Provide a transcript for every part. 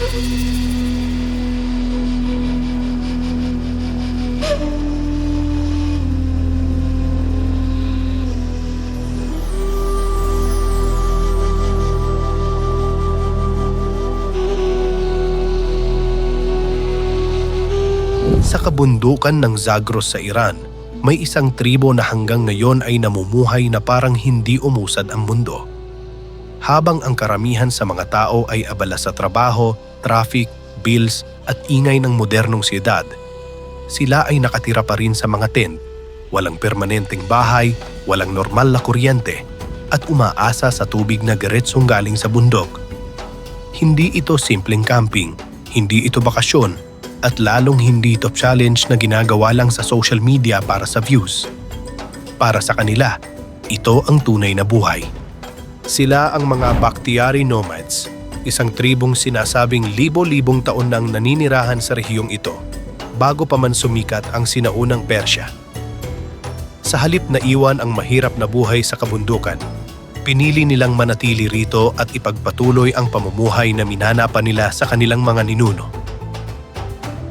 Sa kabundukan ng Zagros sa Iran, may isang tribo na hanggang ngayon ay namumuhay na parang hindi umusad ang mundo. Habang ang karamihan sa mga tao ay abala sa trabaho, traffic, bills at ingay ng modernong siyudad, sila ay nakatira pa rin sa mga tent, walang permanenteng bahay, walang normal na kuryente, at umaasa sa tubig na diretsong galing sa bundok. Hindi ito simpleng camping, hindi ito bakasyon, at lalong hindi ito challenge na ginagawa lang sa social media para sa views. Para sa kanila, ito ang tunay na buhay. Sila ang mga Bakhtiari nomads, isang tribong sinasabing libo-libong taon nang naninirahan sa rehiyong ito bago pa man sumikat ang sinaunang Persya. Sa halip na iwan ang mahirap na buhay sa kabundukan, pinili nilang manatili rito at ipagpatuloy ang pamumuhay na minana pa nila sa kanilang mga ninuno.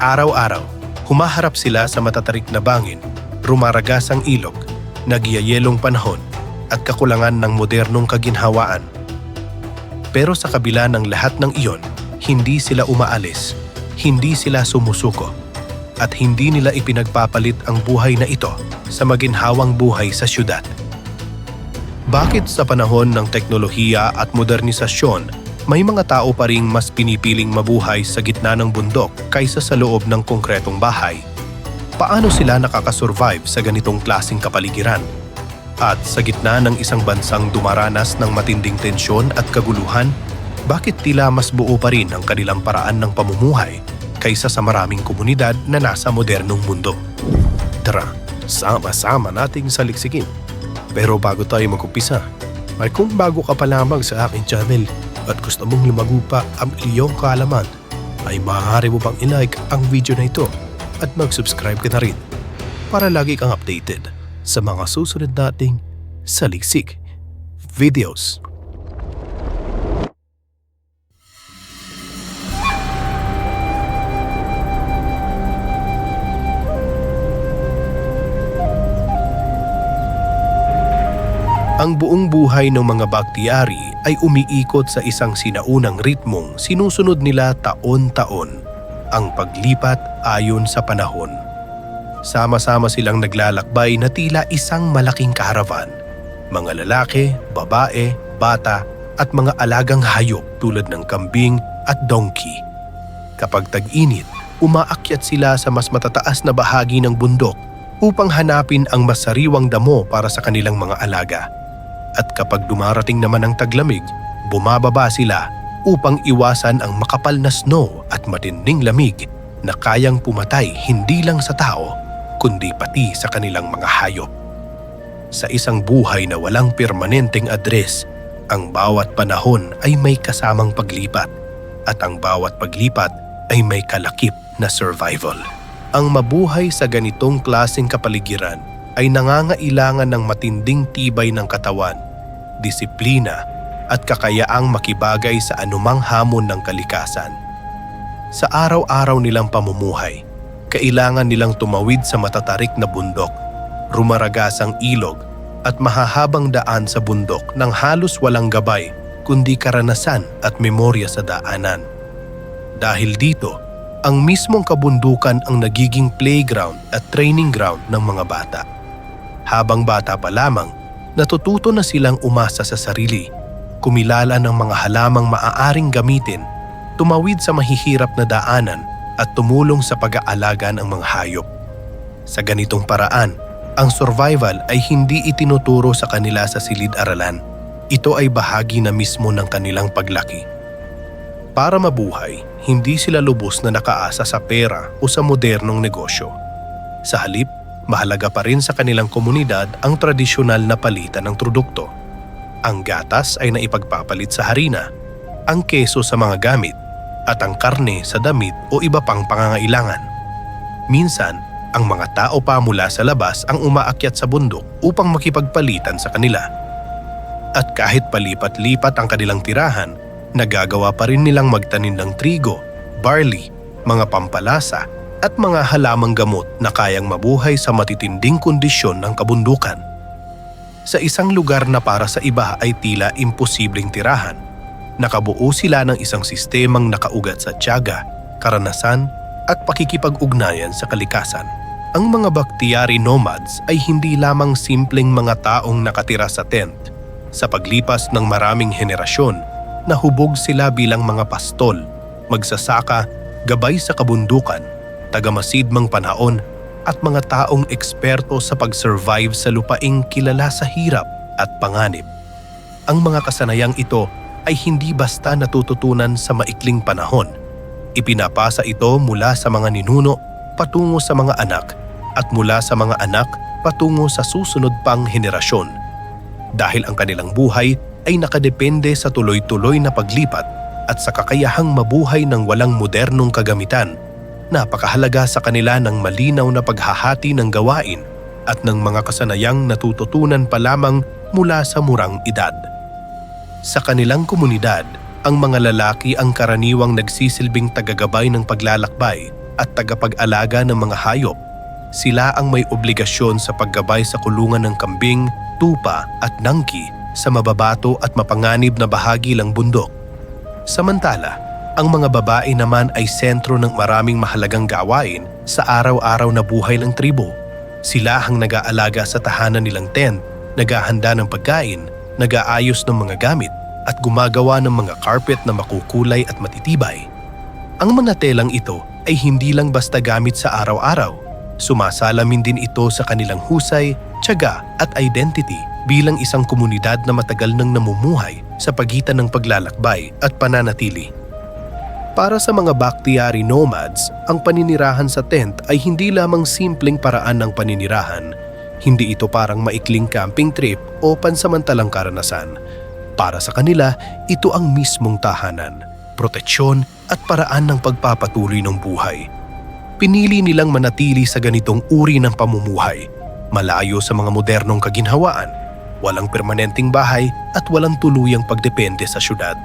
Araw-araw, humaharap sila sa matatarik na bangin, rumaragas ang ilog, nagyayelong panahon, at kakulangan ng modernong kaginhawaan. Pero sa kabila ng lahat ng iyon, hindi sila umaalis, hindi sila sumusuko, at hindi nila ipinagpapalit ang buhay na ito sa maginhawang buhay sa syudad. Bakit sa panahon ng teknolohiya at modernisasyon, may mga tao pa ring mas pinipiling mabuhay sa gitna ng bundok kaysa sa loob ng konkretong bahay? Paano sila nakakasurvive sa ganitong klaseng kapaligiran? At sa gitna ng isang bansang dumaranas ng matinding tensyon at kaguluhan, bakit tila mas buo pa rin ang kanilang paraan ng pamumuhay kaysa sa maraming komunidad na nasa modernong mundo? Tara, sama-sama nating saliksikin. Pero bago tayo mag-umpisa, ay kung bago ka pa lamang sa aking channel at gusto mong lumago pa ang iyong kaalaman, ay maaari mo bang i-like ang video na ito at mag-subscribe ka na rin para lagi kang updated sa mga susunod nating saliksik videos. Ang buong buhay ng mga Bakhtiari ay umiikot sa isang sinaunang ritmong sinusunod nila taon-taon, ang paglipat ayon sa panahon. Sama-sama silang naglalakbay na tila isang malaking karavan. Mga lalaki, babae, bata at mga alagang hayop tulad ng kambing at donkey. Kapag tag-init, umaakyat sila sa mas matataas na bahagi ng bundok upang hanapin ang masariwang damo para sa kanilang mga alaga. At kapag dumarating naman ang taglamig, bumababa sila upang iwasan ang makapal na snow at matinding lamig na kayang pumatay hindi lang sa tao, kundi pati sa kanilang mga hayop. Sa isang buhay na walang permanenteng address, ang bawat panahon ay may kasamang paglipat, at ang bawat paglipat ay may kalakip na survival. Ang mabuhay sa ganitong klaseng kapaligiran ay nangangailangan ng matinding tibay ng katawan, disiplina at kakayaang makibagay sa anumang hamon ng kalikasan. Sa araw-araw nilang pamumuhay, kailangan nilang tumawid sa matatarik na bundok, rumaragas ang ilog at mahahabang daan sa bundok nang halos walang gabay kundi karanasan at memorya sa daanan. Dahil dito, ang mismong kabundukan ang nagiging playground at training ground ng mga bata. Habang bata pa lamang, natututo na silang umasa sa sarili, kumilala ng mga halamang maaaring gamitin, tumawid sa mahihirap na daanan at tumulong sa pag-aalaga ng mga hayop. Sa ganitong paraan, ang survival ay hindi itinuturo sa kanila sa silid-aralan. Ito ay bahagi na mismo ng kanilang paglaki. Para mabuhay, hindi sila lubos na nakaasa sa pera o sa modernong negosyo. Sa halip, mahalaga pa rin sa kanilang komunidad ang tradisyonal na palitan ng produkto. Ang gatas ay naipagpapalit sa harina, ang keso sa mga gamit, at ang karne sa damit o iba pang pangangailangan. Minsan, ang mga tao pa mula sa labas ang umaakyat sa bundok upang makipagpalitan sa kanila. At kahit palipat-lipat ang kanilang tirahan, nagagawa pa rin nilang magtanim ng trigo, barley, mga pampalasa at mga halamang gamot na kayang mabuhay sa matitinding kondisyon ng kabundukan. Sa isang lugar na para sa iba ay tila imposibleng tirahan, nakabuo sila ng isang sistemang nakaugat sa tiyaga, karanasan at pakikipag-ugnayan sa kalikasan. Ang mga Bakhtiari nomads ay hindi lamang simpleng mga taong nakatira sa tent. Sa paglipas ng maraming henerasyon, nahubog sila bilang mga pastol, magsasaka, gabay sa kabundukan, tagamasidmang panahon at mga taong eksperto sa pag-survive sa lupaing kilala sa hirap at panganib. Ang mga kasanayang ito ay hindi basta natututunan sa maikling panahon. Ipinapasa ito mula sa mga ninuno patungo sa mga anak at mula sa mga anak patungo sa susunod pang henerasyon. Dahil ang kanilang buhay ay nakadepende sa tuloy-tuloy na paglipat at sa kakayahang mabuhay ng walang modernong kagamitan, napakahalaga sa kanila ng malinaw na paghahati ng gawain at ng mga kasanayang natututunan pa lamang mula sa murang edad. Sa kanilang komunidad, ang mga lalaki ang karaniwang nagsisilbing tagagabay ng paglalakbay at tagapag-alaga ng mga hayop. Sila ang may obligasyon sa paggabay sa kulungan ng kambing, tupa at nangki sa mababato at mapanganib na bahagi ng bundok. Samantala, ang mga babae naman ay sentro ng maraming mahalagang gawain sa araw-araw na buhay ng tribo. Sila ang nag-aalaga sa tahanan nilang tent, naghahanda ng pagkain, nag-aayos ng mga gamit at gumagawa ng mga carpet na makukulay at matitibay. Ang mga telang ito ay hindi lang basta gamit sa araw-araw. Sumasalamin din ito sa kanilang husay, tiyaga at identity bilang isang komunidad na matagal nang namumuhay sa pagitan ng paglalakbay at pananatili. Para sa mga Bakhtiari nomads, ang paninirahan sa tent ay hindi lamang simpleng paraan ng paninirahan. Hindi ito parang maikling camping trip o pansamantalang karanasan. Para sa kanila, ito ang mismong tahanan, proteksyon at paraan ng pagpapatuloy ng buhay. Pinili nilang manatili sa ganitong uri ng pamumuhay, malayo sa mga modernong kaginhawaan, walang permanenteng bahay at walang tuluyang pagdepende sa syudad.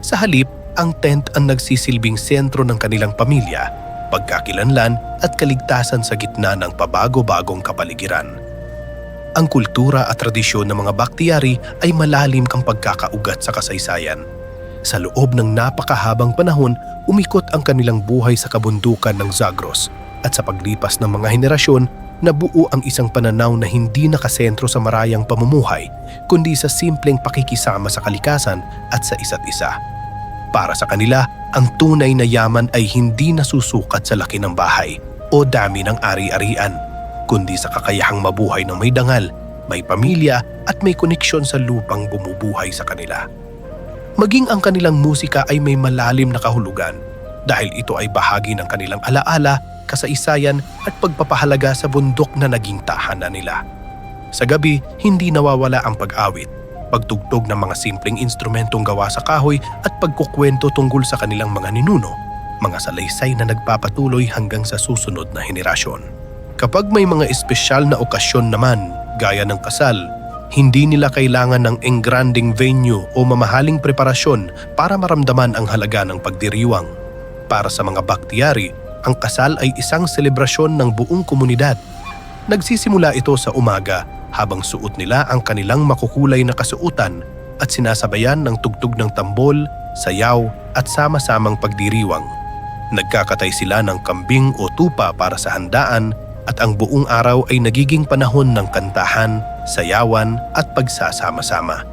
Sa halip, ang tent ang nagsisilbing sentro ng kanilang pamilya, pagkakilanlan at kaligtasan sa gitna ng pabago-bagong kapaligiran. Ang kultura at tradisyon ng mga Bakhtiari ay malalim kang pagkakaugat sa kasaysayan. Sa loob ng napakahabang panahon, umikot ang kanilang buhay sa kabundukan ng Zagros at sa paglipas ng mga henerasyon, nabuo ang isang pananaw na hindi nakasentro sa marayang pamumuhay, kundi sa simpleng pakikisama sa kalikasan at sa isa't isa. Para sa kanila, ang tunay na yaman ay hindi nasusukat sa laki ng bahay o dami ng ari-arian, kundi sa kakayahang mabuhay ng may dangal, may pamilya at may koneksyon sa lupang bumubuhay sa kanila. Maging ang kanilang musika ay may malalim na kahulugan dahil ito ay bahagi ng kanilang alaala, kasaysayan at pagpapahalaga sa bundok na naging tahanan nila. Sa gabi, hindi nawawala ang pag-awit, pagtugtog ng mga simpleng instrumentong gawa sa kahoy at pagkukwento tungkol sa kanilang mga ninuno, mga salaysay na nagpapatuloy hanggang sa susunod na henerasyon. Kapag may mga espesyal na okasyon naman, gaya ng kasal, hindi nila kailangan ng engranding venue o mamahaling preparasyon para maramdaman ang halaga ng pagdiriwang. Para sa mga Bakhtiari, ang kasal ay isang selebrasyon ng buong komunidad. Nagsisimula ito sa umaga habang suot nila ang kanilang makukulay na kasuotan at sinasabayan ng tugtog ng tambol, sayaw at sama-samang pagdiriwang. Nagkakatay sila ng kambing o tupa para sa handaan at ang buong araw ay nagiging panahon ng kantahan, sayawan at pagsasama-sama.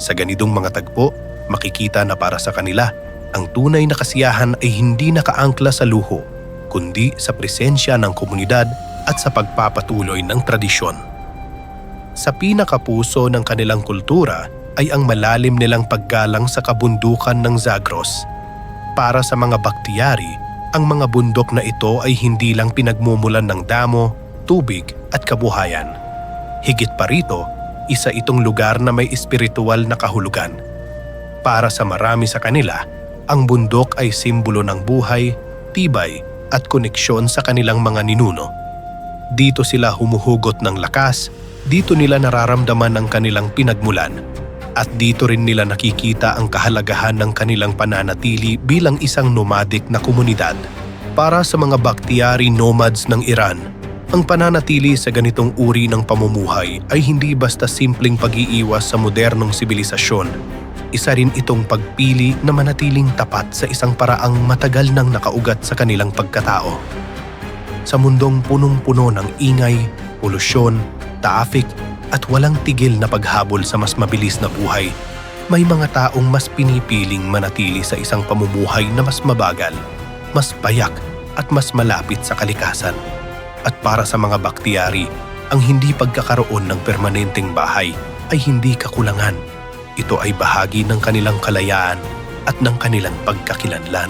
Sa ganitong mga tagpo, makikita na para sa kanila, ang tunay na kasiyahan ay hindi nakaangkla sa luho, kundi sa presensya ng komunidad at sa pagpapatuloy ng tradisyon. Sa pinakapuso ng kanilang kultura ay ang malalim nilang paggalang sa kabundukan ng Zagros. Para sa mga Bakhtiari, ang mga bundok na ito ay hindi lang pinagmumulan ng damo, tubig at kabuhayan. Higit pa rito, isa itong lugar na may espiritual na kahulugan. Para sa marami sa kanila, ang bundok ay simbolo ng buhay, tibay at koneksyon sa kanilang mga ninuno. Dito sila humuhugot ng lakas, dito nila nararamdaman ang kanilang pinagmulan, At dito rin nila nakikita ang kahalagahan ng kanilang pananatili bilang isang nomadic na komunidad. Para sa mga Bakhtiari nomads ng Iran, ang pananatili sa ganitong uri ng pamumuhay ay hindi basta simpleng pag-iiwas sa modernong sibilisasyon. Isa rin itong pagpili na manatiling tapat sa isang paraang matagal nang nakaugat sa kanilang pagkatao. Sa mundong punong-puno ng ingay, polusyon, traffic at walang tigil na paghabol sa mas mabilis na buhay, may mga taong mas pinipiling manatili sa isang pamumuhay na mas mabagal, mas payak at mas malapit sa kalikasan. At para sa mga Bakhtiari, ang hindi pagkakaroon ng permanenteng bahay ay hindi kakulangan. Ito ay bahagi ng kanilang kalayaan at ng kanilang pagkakilanlan.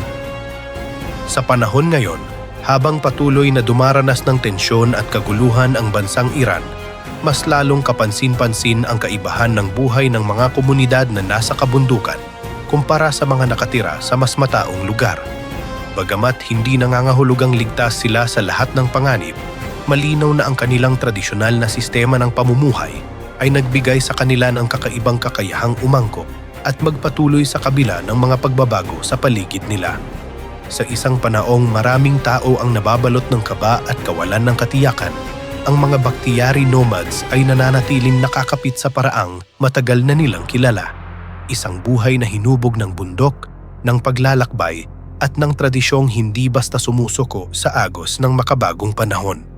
Sa panahon ngayon, habang patuloy na dumaranas ng tensyon at kaguluhan ang bansang Iran, mas lalong kapansin-pansin ang kaibahan ng buhay ng mga komunidad na nasa kabundukan kumpara sa mga nakatira sa mas mataong lugar. Bagamat hindi nangangahulugang ligtas sila sa lahat ng panganib, malinaw na ang kanilang tradisyonal na sistema ng pamumuhay ay nagbigay sa kanila ng kakaibang kakayahang umangkop at magpatuloy sa kabila ng mga pagbabago sa paligid nila. Sa isang panaong maraming tao ang nababalot ng kaba at kawalan ng katiyakan, ang mga Bakhtiari nomads ay nananatiling nakakapit sa paraang matagal na nilang kilala. Isang buhay na hinubog ng bundok, ng paglalakbay at ng tradisyong hindi basta sumusuko sa agos ng makabagong panahon.